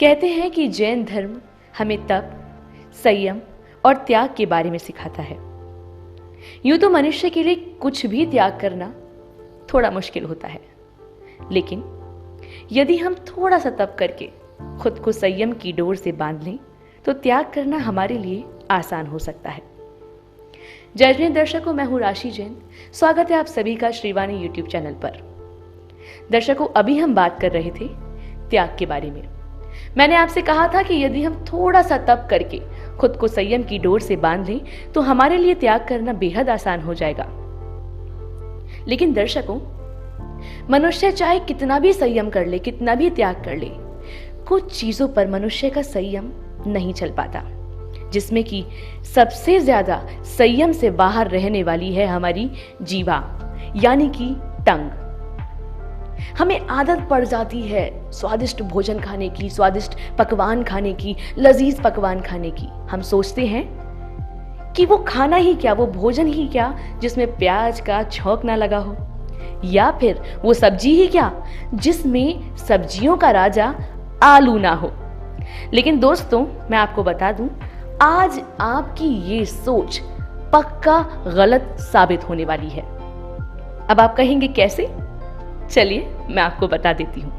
कहते हैं कि जैन धर्म हमें तप, संयम और त्याग के बारे में सिखाता है। यूं तो मनुष्य के लिए कुछ भी त्याग करना थोड़ा मुश्किल होता है, लेकिन यदि हम थोड़ा सा तप करके खुद को संयम की डोर से बांध लें तो त्याग करना हमारे लिए आसान हो सकता है। जय जैन दर्शकों, मैं हूं राशि जैन। स्वागत है आप सभी का श्रीवाणी यूट्यूब चैनल पर। दर्शकों, अभी हम बात कर रहे थे त्याग के बारे में। मैंने आपसे कहा था कि यदि हम थोड़ा सा तप करके खुद को संयम की डोर से बांध लें तो हमारे लिए त्याग करना बेहद आसान हो जाएगा। लेकिन दर्शकों, मनुष्य चाहे कितना भी संयम कर ले, कितना भी त्याग कर ले, कुछ चीजों पर मनुष्य का संयम नहीं चल पाता, जिसमें कि सबसे ज्यादा संयम से बाहर रहने वाली है हमारी जीवा, यानी कि टंग। हमें आदत पड़ जाती है स्वादिष्ट भोजन खाने की, स्वादिष्ट पकवान खाने की, लजीज पकवान खाने की। हम सोचते हैं कि वो खाना ही क्या, वो भोजन ही क्या जिसमें प्याज का छौंक ना लगा हो, या फिर वो सब्जी ही क्या जिसमें सब्जियों का राजा आलू ना हो। लेकिन दोस्तों, मैं आपको बता दूं, आज आपकी ये सोच पक्का गलत साबित होने वाली है। अब आप कहेंगे कैसे? चलिए मैं आपको बता देती हूं।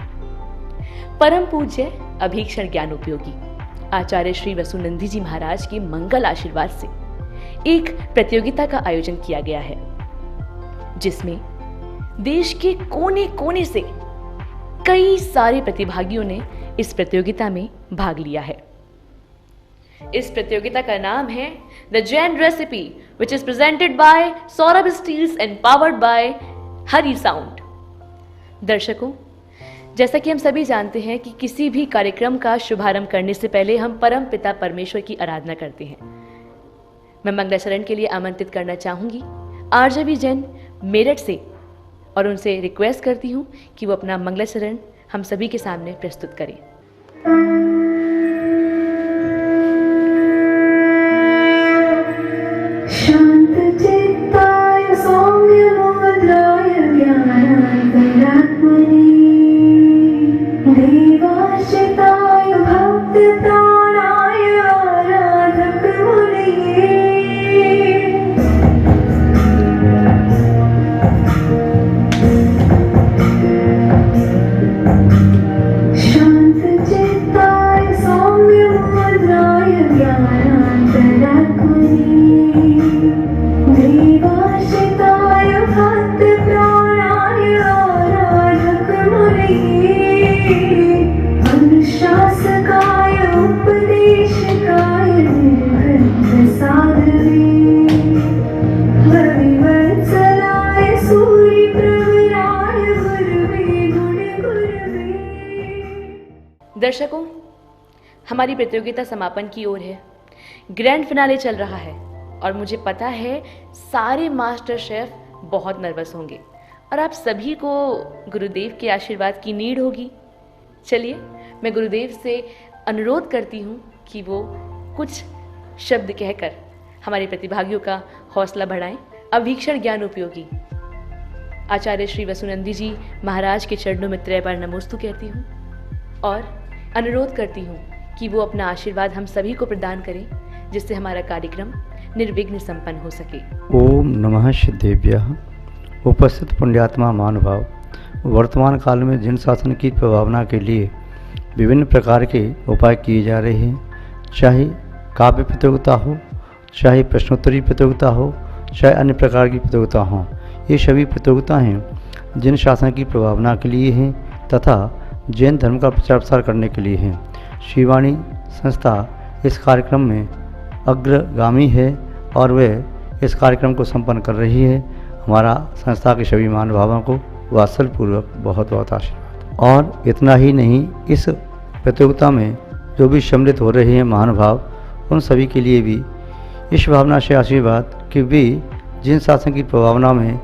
परम पूज्य अभीक्षण ज्ञान उपयोगी आचार्य श्री वसुनंदी जी महाराज के मंगल आशीर्वाद से एक प्रतियोगिता का आयोजन किया गया है, जिसमें देश के कोने कोने से कई सारे प्रतिभागियों ने इस प्रतियोगिता में भाग लिया है। इस प्रतियोगिता का नाम है the Jain recipe, which is presented by Saurabh steels and powered by Hari sound. दर्शकों, जैसा कि हम सभी जानते हैं कि किसी भी कार्यक्रम का शुभारंभ करने से पहले हम परम पिता परमेश्वर की आराधना करते हैं। मैं मंगलाचरण के लिए आमंत्रित करना चाहूंगी आरजेबी जैन मेरठ से, और उनसे रिक्वेस्ट करती हूं कि वो अपना मंगलाचरण हम सभी के सामने प्रस्तुत करें। शांत चित्ताय सौम्य मुद्राय ज्ञानान्तरात्मने देवाश्रिताय भक्त प्राणाय आराधक मुनये शांत चित्ताय सौम्य मुद्राय ज्ञानान्तरात्मने देवाश्रिताय भक्त प्राणाय आराधक मुनये अनुशासकाय उपदेशकाय निर्ग्रंथ साधवे हरिवत्सलाय सूर्यप्रवराय गुरवे गुण गुरवे। दर्शकों, हमारी प्रतियोगिता समापन की ओर है। ग्रैंड फिनाले चल रहा है और मुझे पता है सारे मास्टर शेफ बहुत नर्वस होंगे और आप सभी को गुरुदेव के आशीर्वाद की नीड होगी। चलिए मैं गुरुदेव से अनुरोध करती हूँ कि वो कुछ शब्द कहकर हमारे प्रतिभागियों का हौसला बढ़ाएं। अभीक्षण ज्ञान उपयोगी आचार्य श्री वसुनंदी जी महाराज के चरणों में त्रयबार नमोस्तु कहती हूँ और अनुरोध करती हूँ कि वो अपना आशीर्वाद हम सभी को प्रदान करें, जिससे हमारा कार्यक्रम निर्विघ्न संपन्न हो सके। ओम नमः सिद्धेभ्यः। उपस्थित पुण्यात्मा महानुभाव, वर्तमान काल में जिन शासन की प्रभावना के लिए विभिन्न प्रकार के उपाय किए जा रहे हैं, चाहे काव्य प्रतियोगिता हो, चाहे प्रश्नोत्तरी प्रतियोगिता हो, चाहे अन्य प्रकार की प्रतियोगिता हो, ये सभी प्रतियोगिताएँ जिन शासन की प्रभावना के लिए हैं तथा जैन धर्म का प्रचार प्रसार करने के लिए हैं। श्रीवाणी संस्था इस कार्यक्रम में अग्रगामी है और वह इस कार्यक्रम को संपन्न कर रही है। हमारा संस्था के सभी महानुभावों को वात्सल्यपूर्वक बहुत बहुत आशीर्वाद। और इतना ही नहीं, इस प्रतियोगिता में जो भी सम्मिलित हो रहे हैं महानुभाव, उन सभी के लिए भी इस भावना से आशीर्वाद कि वे जिन शासन की प्रभावना में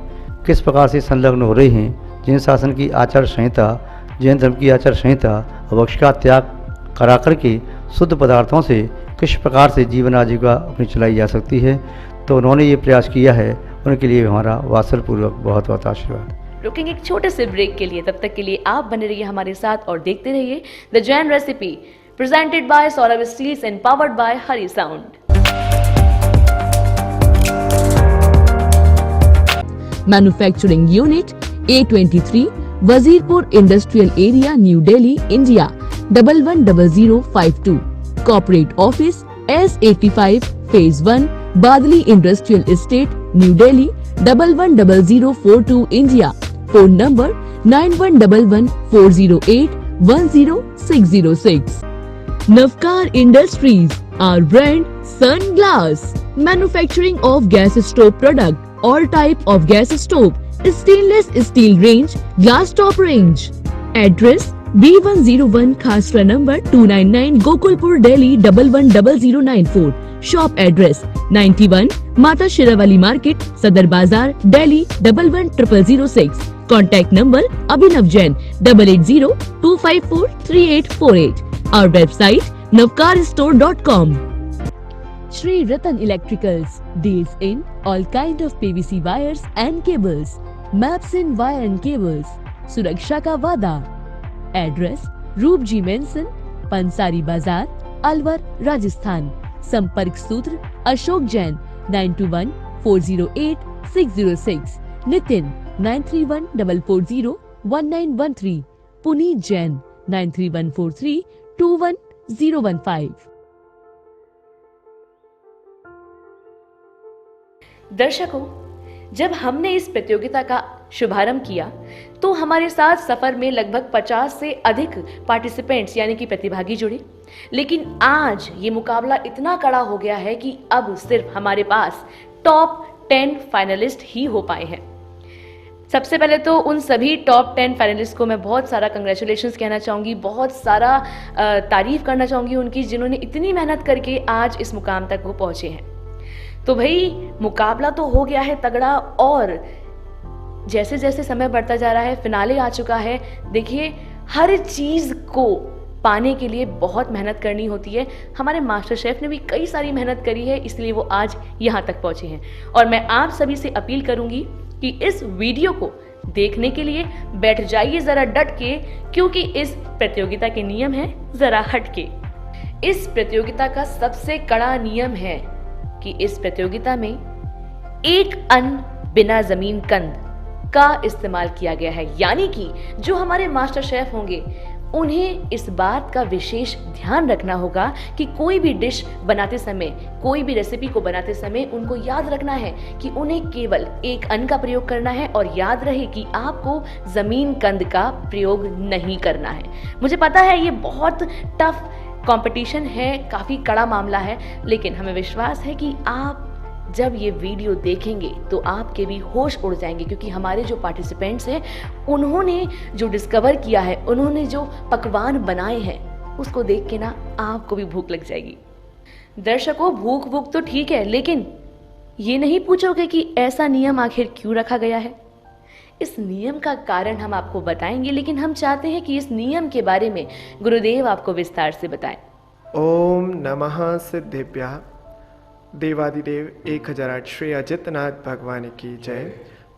किस प्रकार से संलग्न हो रहे हैं, जिन शासन की आचार संहिता, जैन धर्म की आचार संहिता अभक्ष का त्याग करा करके शुद्ध पदार्थों से किस प्रकार से जीवन आजीविका अपनी चलाई जा सकती है, तो उन्होंने ये प्रयास किया है। उनके लिए हमारा वात्सल्यपूर्वक बहुत बहुत आशीर्वाद। रुकेंगे एक छोटे से ब्रेक के लिए, तब तक के लिए आप बने रहिए हमारे साथ और देखते रहिए the Jain recipe, presented by Saurabh Steels and powered by Hari Sound. Manufacturing Unit A23, Wazirpur Industrial Area, New Delhi, India 110052. Corporate Office S85 Phase 1, Badli Industrial Estate, New Delhi 110042, India. Phone number 911140810606. Navkar Industries, our brand Sunglass. Manufacturing of gas stove product, all type of gas stove, stainless steel range, glass top range. Address B101 Khasra number 299, Gokulpur, Delhi 110094. Shop address 91 Mata Shirawali Market, Sadar Bazar, Delhi 110006. Contact number Abhinav Jain 8802543848. Our website navkarstore.com. Shri Ratan Electricals deals in all kind of PVC wires and cables, maps in wire and cables, Suraksha ka Vada. Address Roop G Mansion, Pansari Bazar, Alwar, Rajasthan. Sampark Sutra Ashok Jain 921-408-606. Nitin 931-440-1913. Puneet Jain 93143-21015. दर्शकों, जब हमने इस प्रतियोगिता का शुभारंभ किया तो हमारे साथ सफर में लगभग 50 से अधिक पार्टिसिपेंट्स यानी कि प्रतिभागी जुड़े। लेकिन आज ये मुकाबला इतना कड़ा हो गया है कि अब सिर्फ हमारे पास टॉप 10 फाइनलिस्ट ही हो पाए हैं। सबसे पहले तो उन सभी टॉप 10 फाइनलिस्ट को मैं बहुत सारा कंग्रेचुलेशंस कहना चाहूँगी, बहुत सारा तारीफ करना चाहूँगी उनकी, जिन्होंने इतनी मेहनत करके आज इस मुकाम तक वो पहुँचे हैं। तो भाई मुकाबला तो हो गया है तगड़ा, और जैसे जैसे समय बढ़ता जा रहा है, फिनाले आ चुका है। देखिए, हर चीज़ को पाने के लिए बहुत मेहनत करनी होती है। हमारे मास्टर शेफ ने भी कई सारी मेहनत करी है, इसलिए वो आज यहाँ तक पहुँचे हैं। और मैं आप सभी से अपील करूँगी कि इस वीडियो को देखने के लिए बैठ जाइए ज़रा डट के, क्योंकि इस प्रतियोगिता के नियम हैं ज़रा हट के। इस प्रतियोगिता का सबसे कड़ा नियम है कि इस प्रतियोगिता में एक अन्न बिना जमीन कंद का इस्तेमाल किया गया है, यानी कि जो हमारे मास्टर शेफ होंगे उन्हें इस बात का विशेष ध्यान रखना होगा कि कोई भी डिश बनाते समय, कोई भी रेसिपी को बनाते समय उनको याद रखना है कि उन्हें केवल एक अन्न का प्रयोग करना है, और याद रहे कि आपको जमीन कंद का प्रयोग नहीं करना है। मुझे पता है ये बहुत टफ कंपटीशन है, काफ़ी कड़ा मामला है, लेकिन हमें विश्वास है कि आप जब ये वीडियो देखेंगे तो आपके भी होश उड़ जाएंगे, क्योंकि हमारे जो पार्टिसिपेंट्स हैं उन्होंने जो डिस्कवर किया है, उन्होंने जो पकवान बनाए हैं, उसको देख के ना आपको भी भूख लग जाएगी। दर्शकों, भूख तो ठीक है, लेकिन ये नहीं पूछोगे कि ऐसा नियम आखिर क्यों रखा गया है। इस नियम का कारण हम आपको बताएंगे, लेकिन हम चाहते हैं कि इस नियम के बारे में गुरुदेव आपको विस्तार से बताएं। ओम नमः सिद्धेभ्यः। देवादिदेव 1008 श्री अजितनाथ भगवान की जय।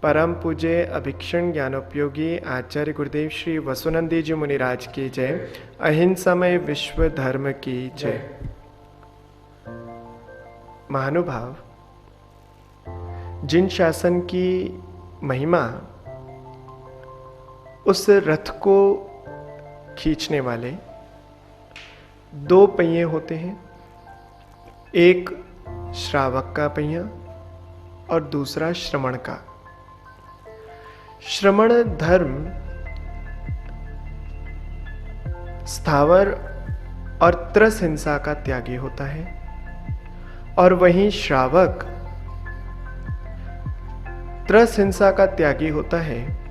परम पूज्य अभिक्षण ज्ञानोपयोगी आचार्य गुरुदेव श्री वसुनंदी जी मुनिराज की जय। अहिंसामय विश्व धर्म की जय। महानुभाव, जिन शासन की महिमा उस रथ को खींचने वाले दो पहिए होते हैं, एक श्रावक का पहिया और दूसरा श्रमण का। श्रमण धर्म स्थावर और त्रस हिंसा का त्यागी होता है, और वहीं श्रावक त्रस हिंसा का त्यागी होता है,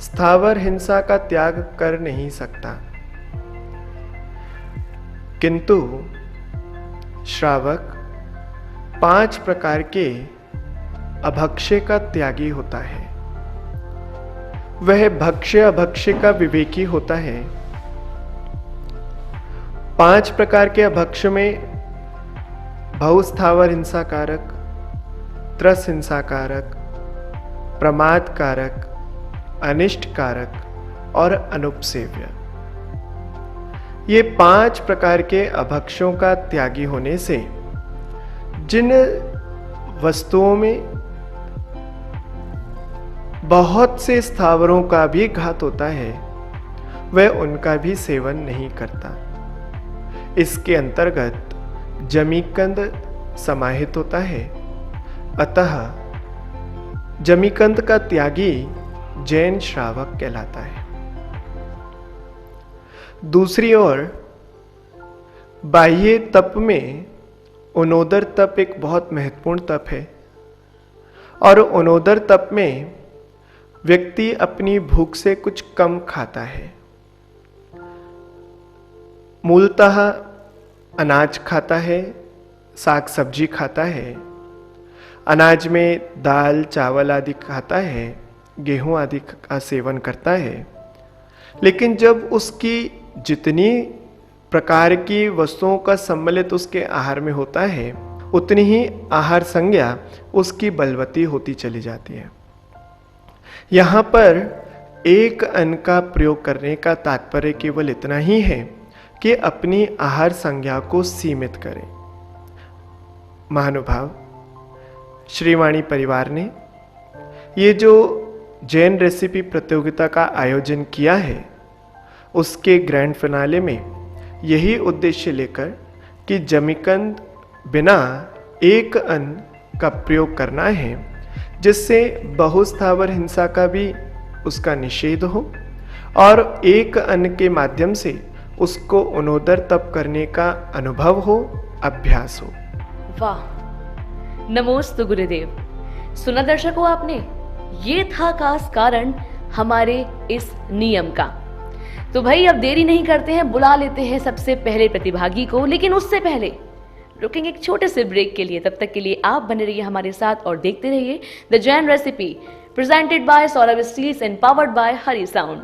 स्थावर हिंसा का त्याग कर नहीं सकता। किंतु श्रावक 5 प्रकार के अभक्ष्य का त्यागी होता है। वह भक्ष्य अभक्ष्य का विवेकी होता है। 5 प्रकार के अभक्ष्य में बहुस्थावर हिंसाकारक, त्रस हिंसाकारक, प्रमाद कारक, अनिष्ट कारक और अनुपसेव्य, ये 5 प्रकार के अभक्षों का त्यागी होने से जिन वस्तुओं में बहुत से स्थावरों का भी घात होता है वह उनका भी सेवन नहीं करता। इसके अंतर्गत जमीकंद समाहित होता है। अतः जमीकंद का त्यागी जैन श्रावक कहलाता है। दूसरी ओर बाह्य तप में उनोदर तप एक बहुत महत्वपूर्ण तप है और उनोदर तप में व्यक्ति अपनी भूख से कुछ कम खाता है। मूलतः अनाज खाता है, साग सब्जी खाता है, अनाज में दाल चावल आदि खाता है, गेहूं आदि का सेवन करता है। लेकिन जब उसकी जितनी प्रकार की वस्तुओं का सम्मिलित उसके आहार में होता है उतनी ही आहार संज्ञा उसकी बलवती होती चली जाती है। यहाँ पर एक अन्न का प्रयोग करने का तात्पर्य केवल इतना ही है कि अपनी आहार संज्ञा को सीमित करें। महानुभाव, श्रीवाणी परिवार ने ये जो जैन रेसिपी प्रतियोगिता का आयोजन किया है उसके ग्रैंड फिनाले में यही उद्देश्य लेकर कि जमीकंद बिना एक अन्न का प्रयोग करना है जिससे बहुस्थावर हिंसा का भी उसका निषेध हो और एक अन्न के माध्यम से उसको उनोदर तप करने का अनुभव हो, अभ्यास हो। वाह, नमोस्तु गुरुदेव। सुना दर्शकों आपने, ये था खास कारण हमारे इस नियम का। तो भाई अब देरी नहीं करते हैं, बुला लेते हैं सबसे पहले प्रतिभागी को। लेकिन उससे पहले रुकेंगे एक छोटे से ब्रेक के लिए। तब तक के लिए आप बने रहिए हमारे साथ और देखते रहिए the Jain recipe presented by Saurabh steels and powered by Hari sound.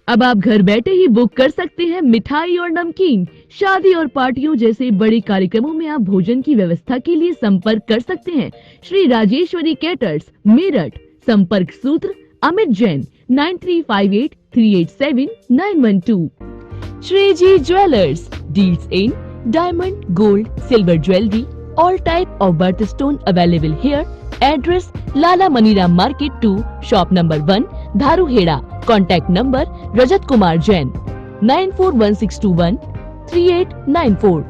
अब आप घर बैठे ही बुक कर सकते हैं मिठाई और नमकीन। शादी और पार्टियों जैसे बड़े कार्यक्रमों में आप भोजन की व्यवस्था के लिए संपर्क कर सकते हैं श्री राजेश्वरी कैटर्स, मेरठ। संपर्क सूत्र अमित जैन 9358387912। श्री जी jewellers, deals in diamond, gold, silver jewellery, all type of birthstone available here. Address Lala Maniram Market 2, shop number 1, Dharuheda. Contact number Rajat Kumar Jain 9416213894.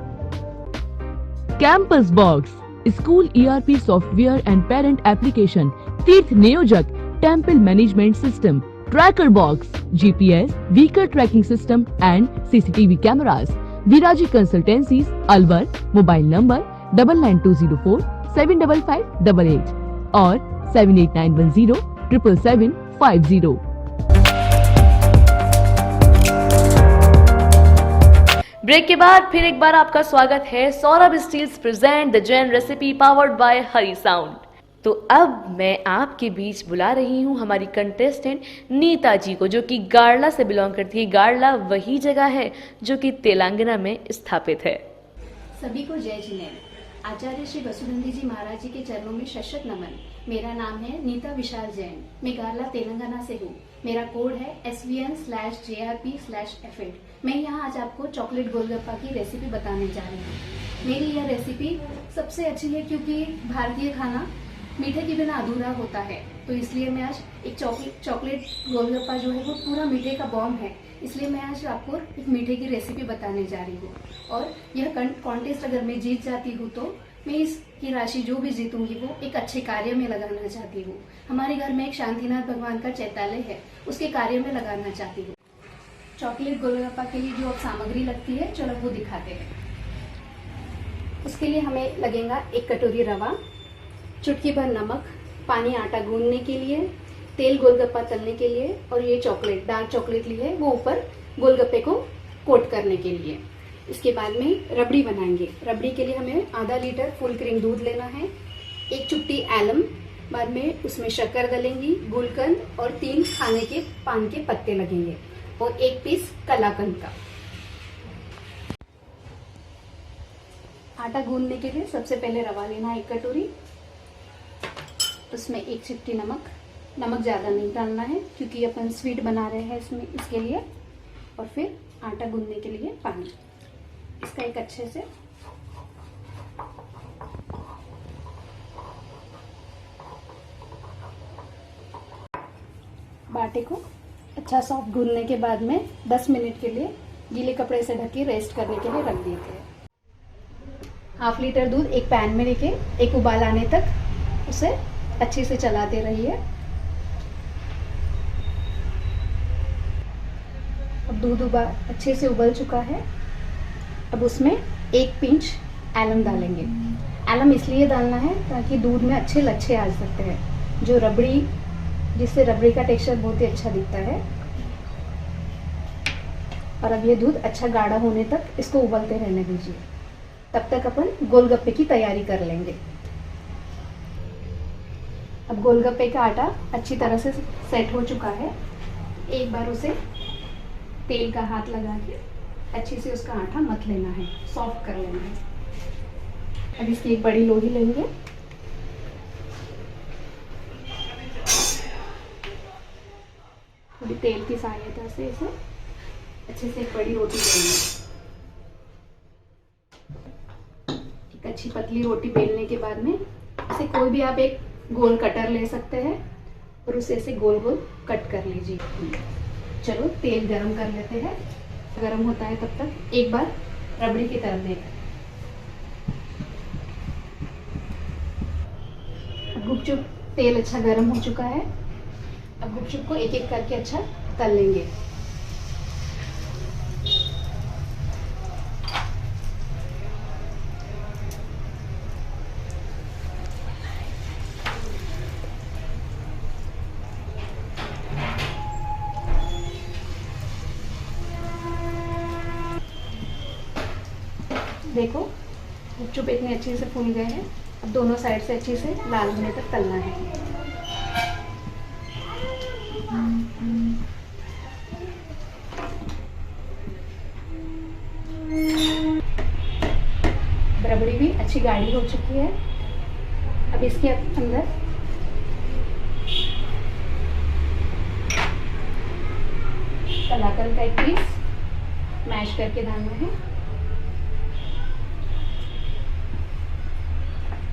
Campus Box, School ERP software and parent application, Tirth Niyojak, Temple Management System, Tracker Box, GPS, Vehicle Tracking System and CCTV cameras. Viraji Consultancies, Alwar. Mobile number 99204 75588 और 78910 77750। Break के बाद फिर एक बार आपका स्वागत है। Saurabh steels present the Jain recipe powered by Hari sound. तो अब मैं आपके बीच बुला रही हूँ हमारी कंटेस्टेंट नीता जी को, जो कि गाड़ला से बिलोंग करती है। गाड़ला वही जगह है जो कि तेलंगाना में स्थापित है। सभी को जय जिनेन्द्र। आचार्य श्री वसुनंदी जी महाराज जी के चरणों में शतशत नमन। मेरा नाम है नीता विशाल जैन। मैं गारला तेलंगाना से हूँ। मेरा कोड है SVN/JRP/F8। मैं यहाँ आज आपको चॉकलेट गोलगप्पा की रेसिपी बताने जा रही हूँ। मेरी यह रेसिपी सबसे अच्छी है क्योंकि भारतीय खाना मीठे के बिना अधूरा होता है, तो इसलिए मैं आज एक चॉकलेट गोलगप्पा जो है वो पूरा मीठे का बॉम्ब है, इसलिए मैं आज आपको एक मीठे की रेसिपी बताने जा रही हूँ। और यह कॉन्टेस्ट अगर मैं जीत जाती हूँ तो मैं इसकी राशि जो भी जीतूंगी वो एक अच्छे कार्य में लगाना चाहती हूँ। हमारे घर में एक शांतिनाथ भगवान का चैतालय है, उसके कार्य में लगाना चाहती हूँ। चॉकलेट गोलगप्पा के लिए जो अब सामग्री लगती है चलो वो दिखाते हैं। उसके लिए हमें लगेगा 1 कटोरी रवा, चुटकी भर नमक, पानी आटा गूंदने के लिए, तेल गोलगप्पा तलने के लिए, और ये चॉकलेट डार्क चॉकलेट ली है वो ऊपर गोलगप्पे को कोट करने के लिए। इसके बाद में रबड़ी बनाएंगे। रबड़ी के लिए हमें आधा लीटर फुल क्रीम दूध लेना है, 1 चुटकी एलम, बाद में उसमें शक्कर डालेंगी, गुलकंद और 3 खाने के पान के पत्ते लगेंगे और 1 पीस कलाकंद का। आटा गूंदने के लिए सबसे पहले रवा लेना है 1 कटोरी, उसमें 1 चिमटी नमक ज़्यादा नहीं डालना है क्योंकि अपन स्वीट बना रहे हैं इसमें, इसके लिए। और फिर आटा गूंदने के लिए पानी, इसका एक अच्छे से आटे को अच्छा सॉफ्ट गूंदने के बाद में 10 मिनट के लिए गीले कपड़े से ढक के रेस्ट करने के लिए रख देते हैं। हाफ लीटर दूध एक पैन में लेके एक उबाल आने तक उसे अच्छे से चलाते रहिए। अब दूध अच्छे से उबल चुका है। अब उसमें 1 पिंच एलम डालेंगे। एलम इसलिए डालना है ताकि दूध में अच्छे लच्छे आ सकते हैं, जो रबड़ी, जिससे रबड़ी का टेक्सचर बहुत ही अच्छा दिखता है। और अब ये दूध अच्छा गाढ़ा होने तक इसको उबलते रहने दीजिए। तब तक अपन गोलगप्पे की तैयारी कर लेंगे। अब गोलगप्पे का आटा अच्छी तरह से सेट हो चुका है। एक बार उसे तेल का हाथ लगा के अच्छे से उसका आटा मथ लेना है, सॉफ्ट कर लेना है। अब इसकी एक बड़ी लोई लेंगे, थोड़ी तेल की सहायता से इसे अच्छे से एक बड़ी रोटी बेलनी। एक अच्छी पतली रोटी बेलने के बाद में इसे कोई भी आप एक गोल कटर ले सकते हैं और उसे ऐसे गोल गोल कट कर लीजिए। चलो तेल गरम कर लेते हैं। गरम होता है तब तक एक बार रबड़ी की तरफ देखें। गुपचुप तेल अच्छा गरम हो चुका है। अब गुपचुप को एक एक करके अच्छा तल लेंगे। देखो गुपचुप इतने अच्छे से फूल गए हैं। अब दोनों साइड से अच्छे से लाल होने तक तलना है। रबड़ी भी अच्छी गाढ़ी हो चुकी है। अब इसके अंदर कलाकंद का एक पीस मैश करके डालना है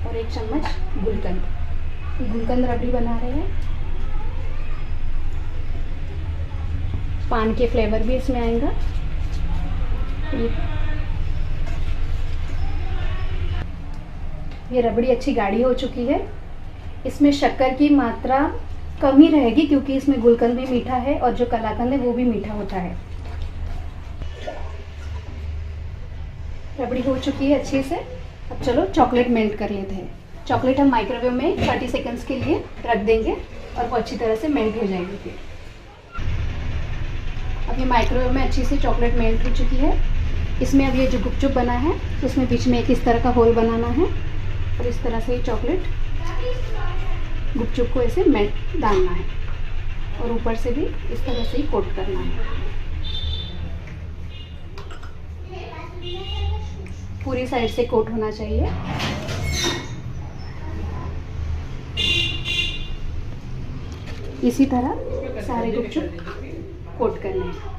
और 1 चम्मच गुलकंद रबड़ी बना रहे हैं। पान के फ्लेवर भी इसमें आएगा। ये रबड़ी अच्छी गाढ़ी हो चुकी है। इसमें शक्कर की मात्रा कम ही रहेगी क्योंकि इसमें गुलकंद भी मीठा है और जो कलाकंद है वो भी मीठा होता है। रबड़ी हो चुकी है अच्छे से। अब चलो चॉकलेट मेल्ट कर लेते हैं। चॉकलेट हम माइक्रोवेव में 30 सेकंड्स के लिए रख देंगे और वो अच्छी तरह से मेल्ट हो जाएगी। फिर अब ये माइक्रोवेव में अच्छी से चॉकलेट मेल्ट हो चुकी है। इसमें अब ये जो गुपचुप बना है उसमें बीच में एक इस तरह का होल बनाना है और इस तरह से ये चॉकलेट गुपचुप को ऐसे मेल्ट डालना है और ऊपर से भी इस तरह से ही कोट करना है। पूरी साइड से कोट होना चाहिए। इसी तरह सारे गुपचुप कोट करने हैं।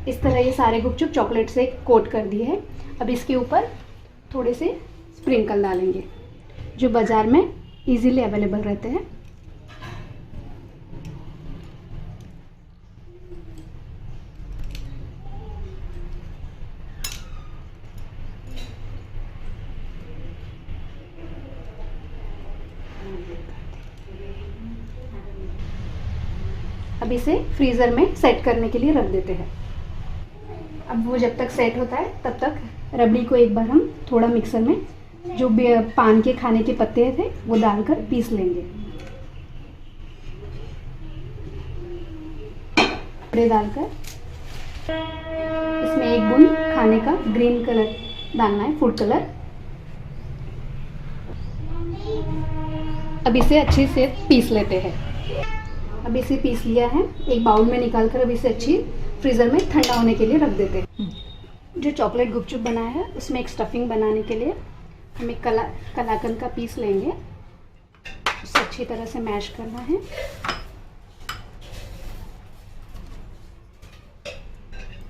इस तरह ये सारे गुपचुप चॉकलेट से कोट कर दिए हैं। अब इसके ऊपर थोड़े से स्प्रिंकल डालेंगे जो बाज़ार में इजीली अवेलेबल रहते हैं। अब इसे फ्रीज़र में सेट करने के लिए रख देते हैं। अब वो जब तक सेट होता है तब तक रबड़ी को एक बार हम थोड़ा मिक्सर में जो पान के खाने के पत्ते थे वो डालकर पीस लेंगे। कपड़े डालकर इसमें एक बूंद खाने का ग्रीन कलर डालना है, फूड कलर। अब इसे अच्छे से पीस लेते हैं। अब इसे पीस लिया है, एक बाउल में निकाल कर अब इसे अच्छी फ्रीज़र में ठंडा होने के लिए रख देते हैं। जो चॉकलेट गुपचुप बनाया है उसमें एक स्टफिंग बनाने के लिए हम एक कलाकंद का पीस लेंगे, उसे अच्छी तरह से मैश करना है।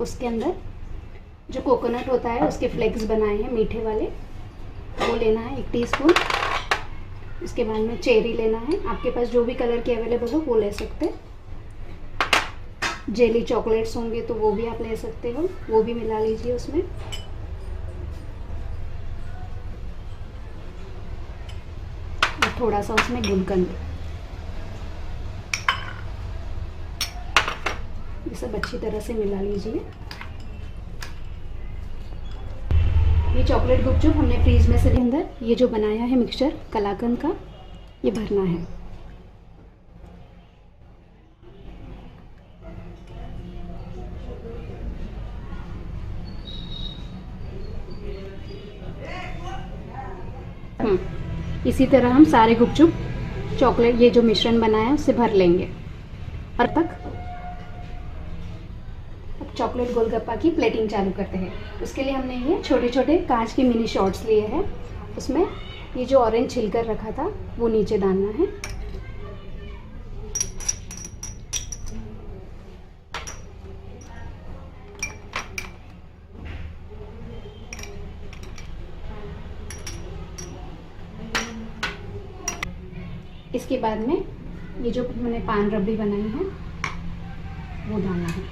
उसके अंदर जो कोकोनट होता है उसके फ्लेक्स बनाए हैं मीठे वाले, वो लेना है 1 टीस्पून। इसके बाद में चेरी लेना है, आपके पास जो भी कलर के अवेलेबल हो वो ले सकते हैं। जेली चॉकलेट्स होंगे तो वो भी आप ले सकते हो, वो भी मिला लीजिए उसमें। और थोड़ा सा उसमें गुलकंद, ये सब अच्छी तरह से मिला लीजिए। ये चॉकलेट गुपचुप हमने फ्रीज में से अंदर ये जो बनाया है मिक्सचर कलाकंद का, ये भरना है। इसी तरह हम सारे गुपचुप चॉकलेट ये जो मिश्रण बनाया है उससे भर लेंगे। और अब चॉकलेट गोलगप्पा की प्लेटिंग चालू करते हैं। उसके लिए हमने ये छोटे छोटे कांच के मिनी शॉट्स लिए हैं, उसमें ये जो ऑरेंज छिलकर रखा था वो नीचे डालना है। इसके बाद में ये जो मैंने पान रबड़ी बनाई है वो डालना है।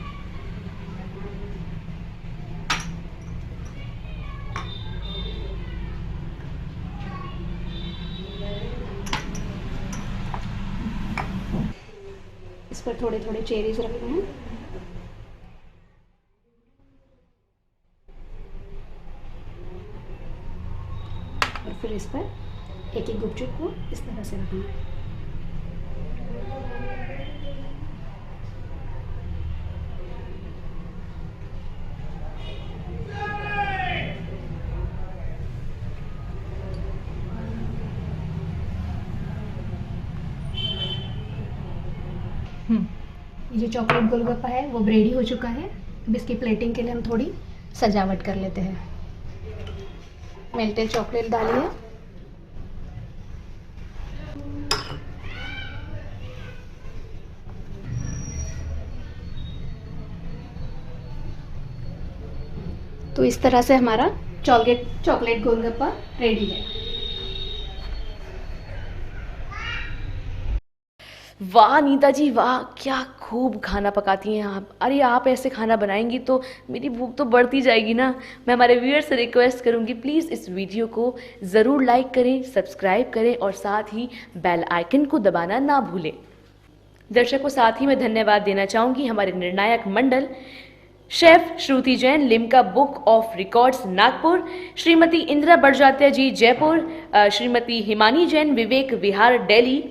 इस पर थोड़े थोड़े चेरीज रखने हैं। और फिर इस पर एक एक गुपचुप को इस तरह से रखना है। ये जो चॉकलेट गोलगप्पा है वो रेडी हो चुका है। अब इसकी प्लेटिंग के लिए हम थोड़ी सजावट कर लेते हैं। मेल्टेड चॉकलेट डालिए, तो इस तरह से हमारा चॉकलेट गोलगप्पा रेडी है। वाह नीता जी वाह, क्या खूब खाना पकाती हैं आप। अरे आप ऐसे खाना बनाएंगी तो मेरी भूख तो बढ़ती जाएगी ना। मैं हमारे व्यूअर्स से रिक्वेस्ट करूंगी प्लीज़ इस वीडियो को ज़रूर लाइक करें, सब्सक्राइब करें और साथ ही बेल आइकन को दबाना ना भूलें। दर्शकों साथ ही मैं धन्यवाद देना चाहूँगी हमारे निर्णायक मंडल chef Shruti Jain, Limca book of records Nagpur, Shrimati Indira Badjatya ji Jaipur, Shrimati Himani Jain Vivek Vihar Delhi,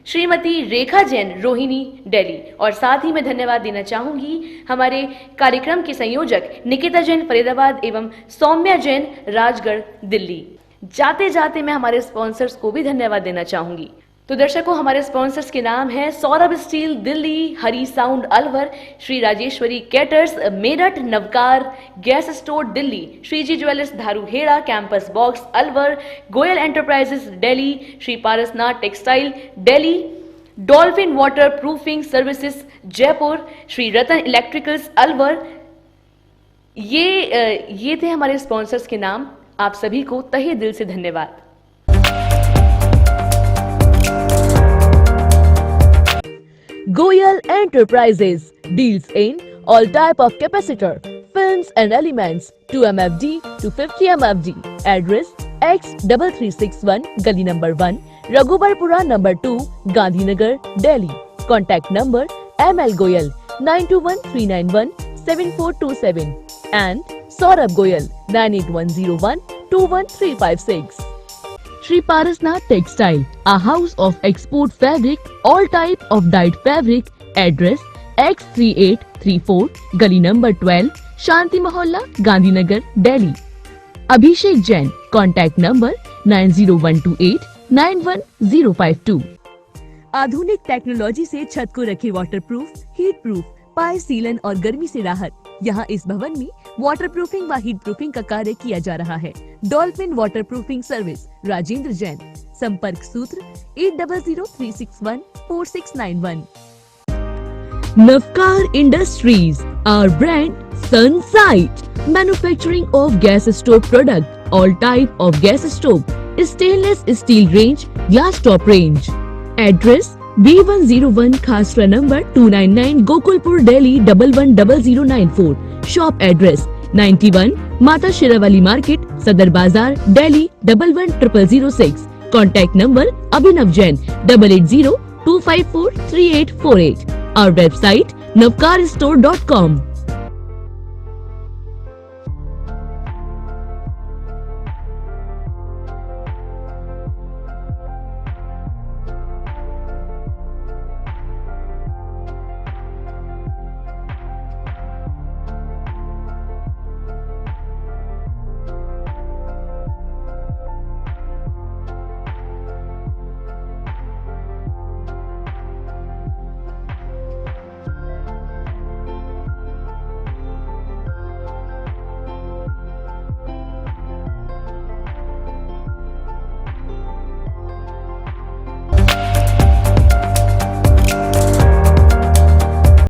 Shrimati Rekha Jain Rohini Delhi. और साथ ही मैं धन्यवाद देना चाहूंगी हमारे कार्यक्रम के संयोजक निकिता जैन फरीदाबाद एवं सौम्या जैन राजगढ़ दिल्ली। जाते जाते मैं हमारे स्पॉन्सर्स को भी धन्यवाद देना चाहूंगी। तो दर्शकों हमारे स्पॉन्सर्स के नाम है Saurabh steel Delhi, Hari sound Alwar, Shri Rajeshwari caterers Meerut, Navkar gas store Delhi, Shriji jewellers Dharuhera, campus box Alwar, Goyal enterprises Delhi, Shri Parasnath textile Delhi, Dolphin waterproofing services Jaipur, Shri Ratan electricals Alwar. ये थे हमारे स्पॉन्सर्स के नाम। आप सभी को तहे दिल से धन्यवाद। Goyal Enterprises deals in all type of capacitor, films and elements, 2 MFD to 50 MFD. Address X3361 Gali number 1, Raghubarpura number 2, Gandhinagar, Delhi. Contact number ML Goyal 9213917427 and Saurabh Goyal 98101 21356. Shri Parasnath Textile, a house of export fabric, all type of dyed fabric. Address X3834, Gully number 12, Shanti Mohalla, Gandhinagar, Delhi. Abhishek Jain, contact number 9012891052. आधुनिक technology से छत को रखे waterproof, heat proof, पाए सीलन और गर्मी से राहत। यहाँ इस भवन में वाटरप्रूफिंग व हीट प्रूफिंग का कार्य किया जा रहा है। Dolphin waterproofing service, Rajendra Jain. संपर्क सूत्र 8003614691। Navkar Industries, our brand Sunsite, manufacturing of gas stove product, all type of gas stove, stainless steel range, glass top range. Address B101 Khasra number 299 Gokulpur, Delhi 110094. Shop address 91 Mata Shirawali Market, Sadar Bazar, Delhi 110006. Contact number Abhinav Jain 8802543848. Our website navkarstore.com.